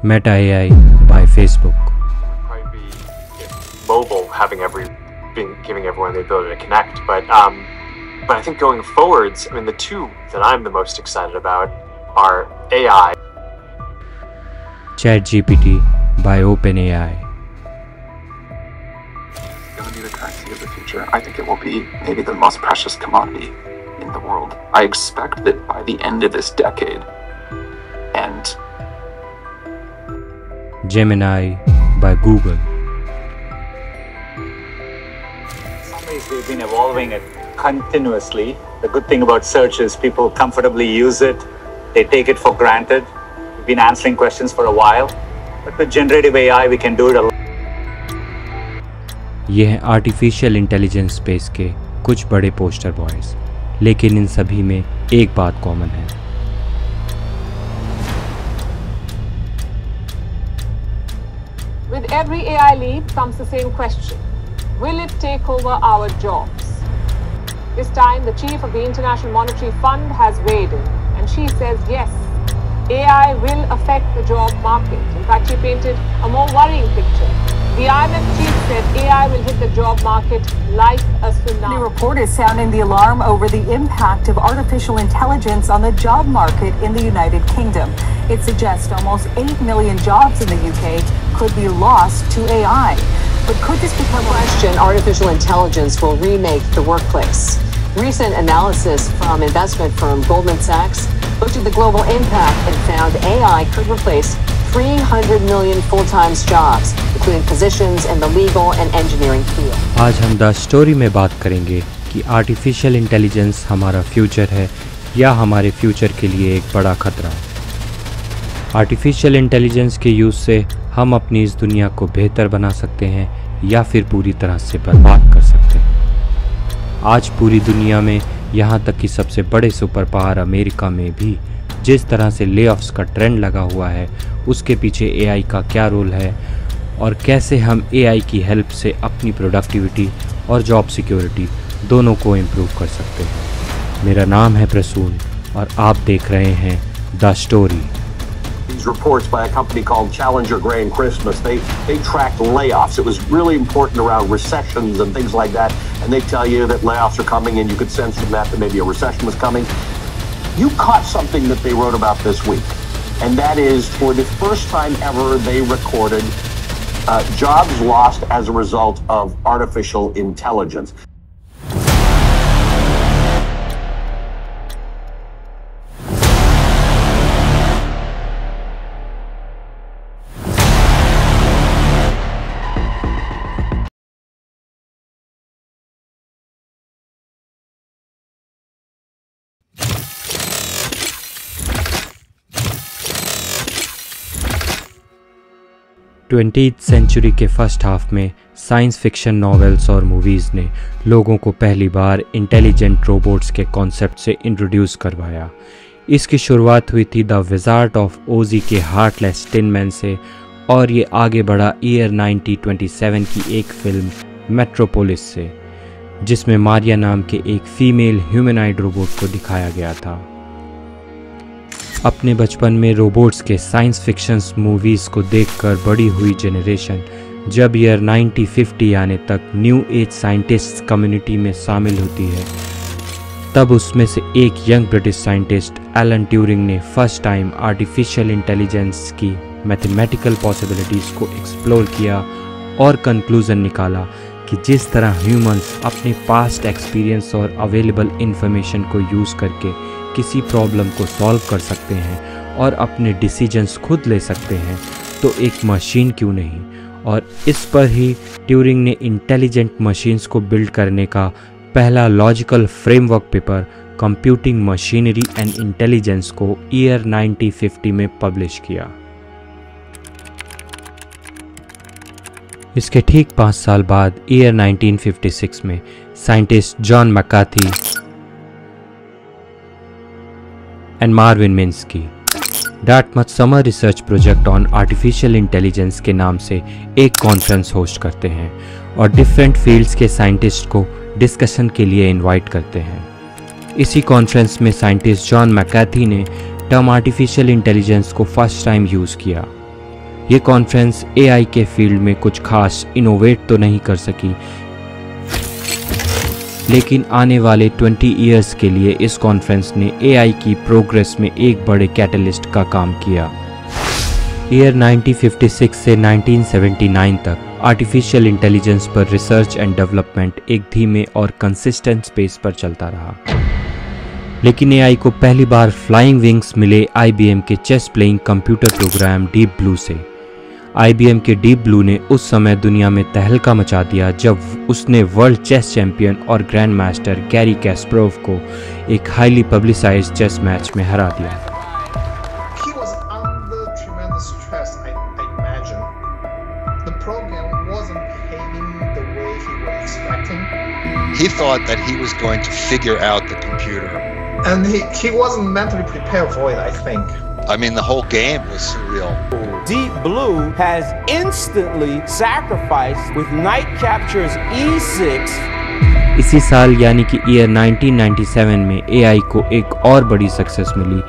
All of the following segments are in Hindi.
Meta AI by Facebook. Probably be mobile, giving everyone the ability to connect. But I think going forwards, I mean, the two that I'm the most excited about are AI. ChatGPT by OpenAI. It's going to be the currency of the future. I think it will be maybe the most precious commodity in the world. I expect that by the end of this decade, and Gemini by Google. In some ways, we've been evolving it continuously. The good thing about search is people comfortably use it. They take it for granted. We've been answering questions for a while. But with generative AI, we can do it a lot. ये हैं आर्टिफिशियल इंटेलिजेंस स्पेस के कुछ बड़े पोस्टर बॉयज, लेकिन इन सभी में एक बात कॉमन है। With every AI leap comes the same question. Will it take over our jobs? This time, the chief of the International Monetary Fund has weighed in, and she says yes, AI will affect the job market. In fact, she painted a more worrying picture. The IMF chief said AI will hit the job market like a tsunami. The report is sounding the alarm over the impact of artificial intelligence on the job market in the United Kingdom. It suggests almost 8 million jobs in the UK could be lost to AI. But could this become a question? Artificial intelligence will remake the workplace. Recent analysis from investment firm Goldman Sachs looked at the global impact and found AI could replace 300 million full-time jobs, including positions in the legal and engineering field. आज हम द स्टोरी में बात करेंगे कि आर्टिफिशियल इंटेलिजेंस हमारा फ्यूचर है या हमारे फ्यूचर के लिए एक बड़ा खतरा। आर्टिफिशियल इंटेलिजेंस के यूज़ से हम अपनी इस दुनिया को बेहतर बना सकते हैं या फिर पूरी तरह से बर्बाद कर सकते हैं। आज पूरी दुनिया में यहाँ तक कि सबसे बड़े सुपर पावर अमेरिका में भी जिस तरह से लेऑफ्स का ट्रेंड लगा हुआ है, उसके पीछे एआई का क्या रोल है और कैसे हम एआई की हेल्प से अपनी प्रोडक्टिविटी और जॉब सिक्योरिटी दोनों को इम्प्रूव कर सकते हैं। मेरा नाम है प्रसून और आप देख रहे हैं the story. These reports by a company called Challenger Grain Christmas, they tracked layoffs. It was really important around recessions and things like that, and they tell you that layoffs are coming, and you could sense from that maybe a recession was coming. You caught something that they wrote about this week, and that is for the first time ever they recorded jobs lost as a result of artificial intelligence. Twentieth century के फर्स्ट हाफ में साइंस फिक्शन नॉवेल्स और मूवीज़ ने लोगों को पहली बार इंटेलिजेंट रोबोट्स के कॉन्सेप्ट से इंट्रोड्यूस करवाया। इसकी शुरुआत हुई थी द विज़ार्ड ऑफ ओजी के हार्टलेस टिन मैन से, और ये आगे बढ़ा ईयर 1927 की एक फिल्म मेट्रोपोलिस से, जिसमें मारिया नाम के एक फीमेल ह्यूमनॉइड रोबोट को दिखाया गया था। अपने बचपन में रोबोट्स के साइंस फिक्शंस मूवीज़ को देखकर बड़ी हुई जनरेशन जब ईयर 1950 आने तक न्यू एज साइंटिस्ट कम्युनिटी में शामिल होती है, तब उसमें से एक young British scientist Alan Turing ने फर्स्ट टाइम आर्टिफिशियल इंटेलिजेंस की मैथमेटिकल पॉसिबिलिटीज़ को एक्सप्लोर किया और कंक्लूज़न निकाला कि जिस तरह ह्यूमंस अपने पास्ट एक्सपीरियंस और अवेलेबल इंफॉर्मेशन को यूज़ करके किसी प्रॉब्लम को सॉल्व कर सकते हैं और अपने डिसीजंस खुद ले सकते हैं, तो एक मशीन क्यों नहीं। और इस पर ही ट्यूरिंग ने इंटेलिजेंट मशीन्स को बिल्ड करने का पहला logical framework paper computing machinery and intelligence को ईयर 1950 में पब्लिश किया। इसके ठीक 5 साल बाद ईयर 1956 में scientist John McCarthy and Marvin Minsky Dartmouth summer research project on artificial intelligence के नाम से एक कॉन्फ्रेंस होस्ट करते हैं और डिफरेंट फील्ड्स के साइंटिस्ट को डिस्कशन के लिए इनवाइट करते हैं। इसी कॉन्फ्रेंस में साइंटिस्ट जॉन मैकार्थी ने टर्म आर्टिफिशियल इंटेलिजेंस को फर्स्ट टाइम यूज़ किया ये कॉन्फ्रेंस एआई के फील्ड में कुछ खास इनोवेट तो नहीं कर सकी, लेकिन आने वाले 20 इयर्स के लिए इस कॉन्फ्रेंस ने एआई की प्रोग्रेस में एक बड़े कैटलिस्ट का काम किया। ईयर 1956 से 1979 तक आर्टिफिशियल इंटेलिजेंस पर रिसर्च एंड डेवलपमेंट एक धीमे और कंसिस्टेंट पेस पर चलता रहा, लेकिन एआई को पहली बार फ्लाइंग विंग्स मिले आईबीएम के chess playing computer program Deep Blue से। आईबीएम के डीप ब्लू ने उस समय दुनिया में तहलका मचा दिया जब उसने वर्ल्ड चेस चैंपियन और ग्रैंड मास्टर गैरी कैस्परोव को एक हाईली पब्लिसाइज्ड चेस मैच में हरा दिया। He was under tremendous stress, I imagine. The program wasn't behaving the way he was expecting. He thought that he was going to figure out the computer. And he wasn't mentally prepared for it, I think. I mean, the whole game was surreal. Deep Blue has instantly sacrificed with Knight captures E6. इसी साल यानी कि ईयर 1997 में एआई को एक और बड़ी सक्सेस मिली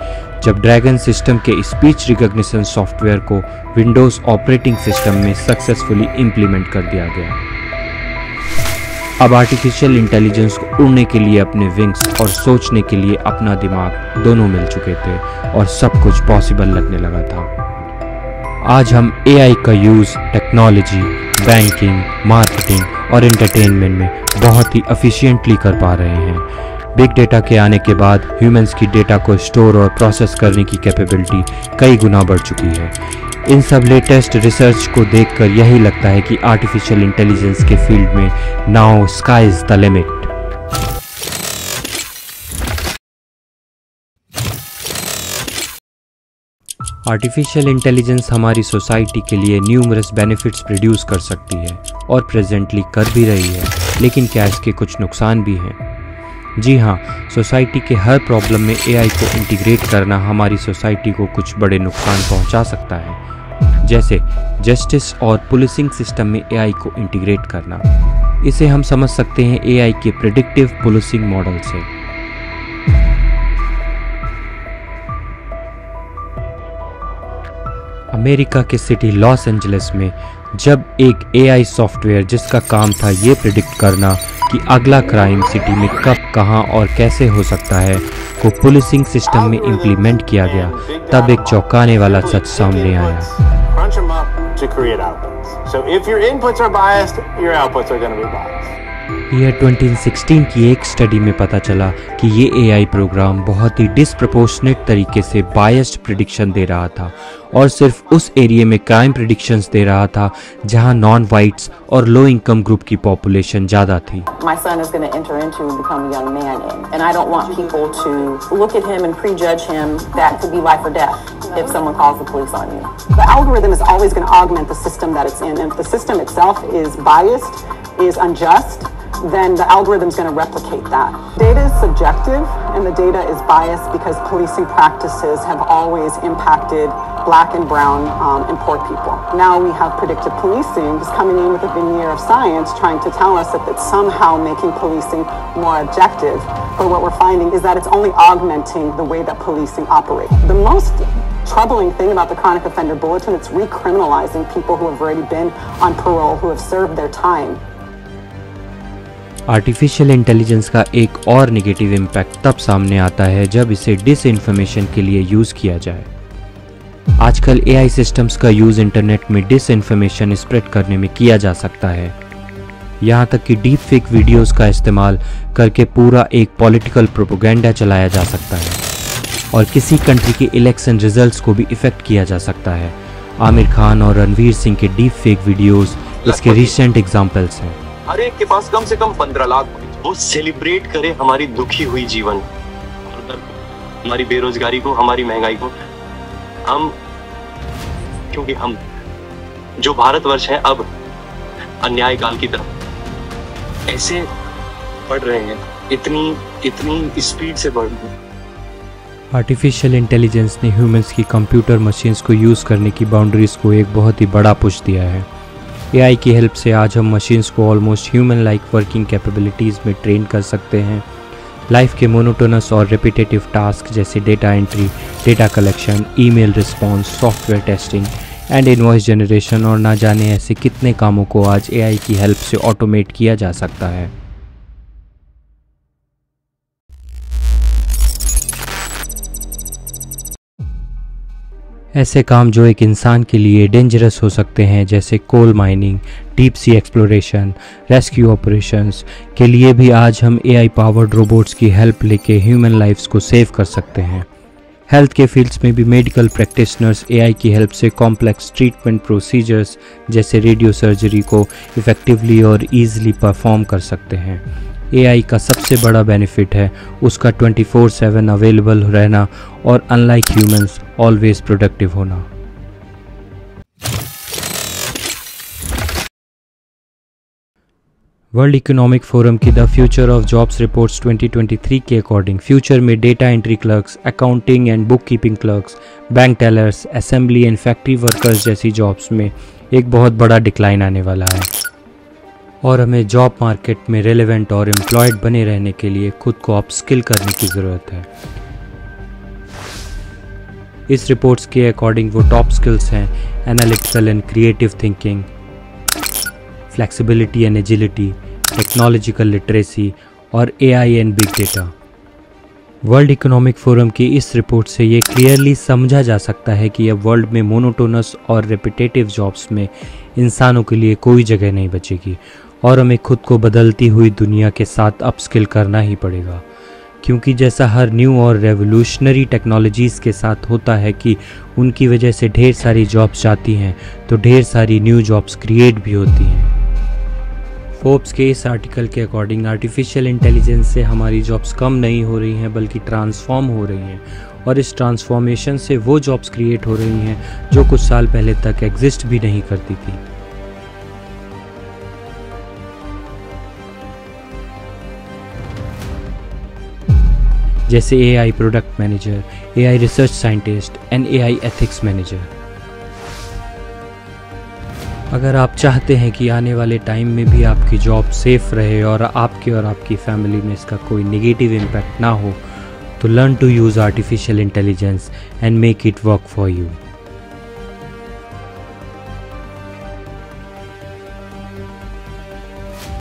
जब ड्रैगन सिस्टम के स्पीच रिकॉग्निशन सॉफ्टवेयर को विंडोज ऑपरेटिंग सिस्टम में सक्सेसफुली इंप्लीमेंट कर दिया गया। अब आर्टिफिशियल इंटेलिजेंस को उड़ने के लिए अपने विंग्स और सोचने के लिए अपना दिमाग दोनों मिल चुके थे और सब कुछ पॉसिबल लगने लगा था। आज हम एआई का यूज़ टेक्नोलॉजी, बैंकिंग, मार्केटिंग और एंटरटेनमेंट में बहुत ही एफिशिएंटली कर पा रहे हैं। बिग डेटा के आने के बाद ह्यूमंस की डेटा को स्टोर और प्रोसेस करने की कैपेबिलिटी कई गुना बढ़ चुकी है। इन सब लेटेस्ट रिसर्च को देखकर यही लगता है कि आर्टिफिशियल इंटेलिजेंस के फील्ड में now sky is the limit. Artificial intelligence हमारी सोसाइटी के लिए न्यूमरस बेनिफिट्स प्रोड्यूस कर सकती है और प्रेजेंटली कर भी रही है, लेकिन क्या इसके कुछ नुकसान भी हैं? जी हाँ, सोसाइटी के हर प्रॉब्लम में एआई को इंटीग्रेट करना हमारी सोसाइटी को कुछ बड़े नुकसान पहुंचा सकता है, जैसे जस्टिस और पुलिसिंग सिस्टम में एआई को इंटीग्रेट करना। इसे हम समझ सकते हैं एआई के प्रेडिक्टिव पुलिसिंग मॉडल से। अमेरिका के सिटी लॉस एंजलिस में जब एक एआई सॉफ्टवेयर जिसका काम था ये प्रिडिक्ट करना कि अगला क्राइम सिटी में कब, कहां और कैसे हो सकता है, को पुलिसिंग सिस्टम में इंप्लीमेंट किया गया, तब एक चौंकाने वाला सच सामने आया। ईयर 2016 की एक स्टडी में पता चला कि ये एआई प्रोग्राम बहुत ही डिसप्रोपोर्शनेट तरीके से बायस्ड प्रिडिक्शन दे रहा था और सिर्फ उस एरिया में क्राइम प्रिडिक्शंस दे रहा था जहां नॉन वाइट्स और लो इनकम ग्रुप की पॉपुलेशन ज़्यादा थी। My son is going to enter into and become a young man in, and I don't want people to look at him and prejudge him. That could be life or death if someone calls the police on you. The algorithm is always going to augment the system that it's in, and if the system itself is biased, is unjust, then the algorithm is going to replicate that. Data is subjective and the data is biased because policing practices have always impacted black and brown and poor people. Now we have predictive policing just coming in with a veneer of science trying to tell us that it's somehow making policing more objective. But what we're finding is that it's only augmenting the way that policing operates. The most troubling thing about the Chronic Offender Bulletin, it's recriminalizing people who have already been on parole, who have served their time. Artificial intelligence का एक और नेगेटिव इम्पैक्ट तब सामने आता है जब इसे डिसइंफॉर्मेशन के लिए यूज़ किया जाए। आजकल एआई सिस्टम्स का यूज़ इंटरनेट में डिसइंफॉर्मेशन स्प्रेड करने में किया जा सकता है, यहाँ तक कि डीप फेक वीडियोज़ का इस्तेमाल करके पूरा एक पॉलिटिकल प्रोपेगेंडा चलाया जा सकता है और किसी कंट्री के इलेक्शन रिजल्ट्स को भी इफेक्ट किया जा सकता है। आमिर खान और रणवीर सिंह के डीप फेक वीडियोज़ इसके रिसेंट एग्जाम्पल्स हैं। हर एक के पास कम से कम 15 लाख वो सेलिब्रेट करे हमारी दुखी हुई जीवन, हमारी बेरोजगारी को, हमारी महंगाई को। हम, क्योंकि हम जो भारतवर्ष है अब अन्याय काल की तरफ ऐसे बढ़ रहे हैं, इतनी स्पीड से बढ़ रहे हैं। आर्टिफिशियल इंटेलिजेंस ने ह्यूमंस की कंप्यूटर मशीन्स को यूज़ करने की बाउंड्रीज को एक बहुत ही बड़ा पुश दिया है। एआई की हेल्प से आज हम मशीन्स को almost human like working capabilities में ट्रेन कर सकते हैं। लाइफ के मोनोटोनस और रिपीटेटिव टास्क जैसे data entry, data collection, email response, software testing, and invoice generation और ना जाने ऐसे कितने कामों को आज AI की हेल्प से ऑटोमेट किया जा सकता है। ऐसे काम जो एक इंसान के लिए डेंजरस हो सकते हैं, जैसे coal mining, deep sea exploration, rescue operations के लिए भी आज हम AI पावर्ड रोबोट्स की हेल्प लेके ह्यूमन लाइफ्स को सेव कर सकते हैं। हेल्थ के फील्ड्स में भी मेडिकल प्रैक्टिशनर्स AI की हेल्प से कॉम्प्लेक्स ट्रीटमेंट प्रोसीजर्स जैसे रेडियो सर्जरी को इफ़ेक्टिवली और ईजिली परफॉर्म कर सकते हैं। AI का सबसे बड़ा बेनिफिट है उसका 24/7 अवेलेबल रहना और अनलाइक ह्यूमंस ऑलवेज प्रोडक्टिव होना। वर्ल्ड इकोनॉमिक फोरम की the future of jobs reports 2023 के अकॉर्डिंग फ्यूचर में data entry clerks, accounting and book keeping clerks, bank tellers, assembly and factory workers जैसी जॉब्स में एक बहुत बड़ा डिक्लाइन आने वाला है और हमें जॉब मार्केट में रेलेवेंट और एम्प्लॉयड बने रहने के लिए खुद को अपस्किल करने की ज़रूरत है। इस रिपोर्ट्स के अकॉर्डिंग वो टॉप स्किल्स हैं analytical and creative thinking, flexibility and agility, technological literacy और AI and big data. World Economic Forum की इस रिपोर्ट से ये क्लियरली समझा जा सकता है कि अब वर्ल्ड में मोनोटोनस और रिपीटेटिव जॉब्स में इंसानों के लिए कोई जगह नहीं बचेगी और हमें खुद को बदलती हुई दुनिया के साथ अपस्किल करना ही पड़ेगा, क्योंकि जैसा हर न्यू और रेवोल्यूशनरी टेक्नोलॉजीज़ के साथ होता है कि उनकी वजह से ढेर सारी जॉब्स जाती हैं तो ढेर सारी न्यू जॉब्स क्रिएट भी होती हैं। फोर्ब्स के इस आर्टिकल के अकॉर्डिंग आर्टिफिशियल इंटेलिजेंस से हमारी जॉब्स कम नहीं हो रही हैं बल्कि ट्रांसफॉर्म हो रही हैं और इस ट्रांसफॉर्मेशन से वो जॉब्स क्रिएट हो रही हैं जो कुछ साल पहले तक एग्जिस्ट भी नहीं करती थी। जैसे AI product manager, AI research scientist and AI ethics manager. अगर आप चाहते हैं कि आने वाले टाइम में भी आपकी जॉब सेफ रहे और आपके और आपकी फैमिली में इसका कोई नेगेटिव इम्पैक्ट ना हो, तो learn to use artificial intelligence and make it work for you.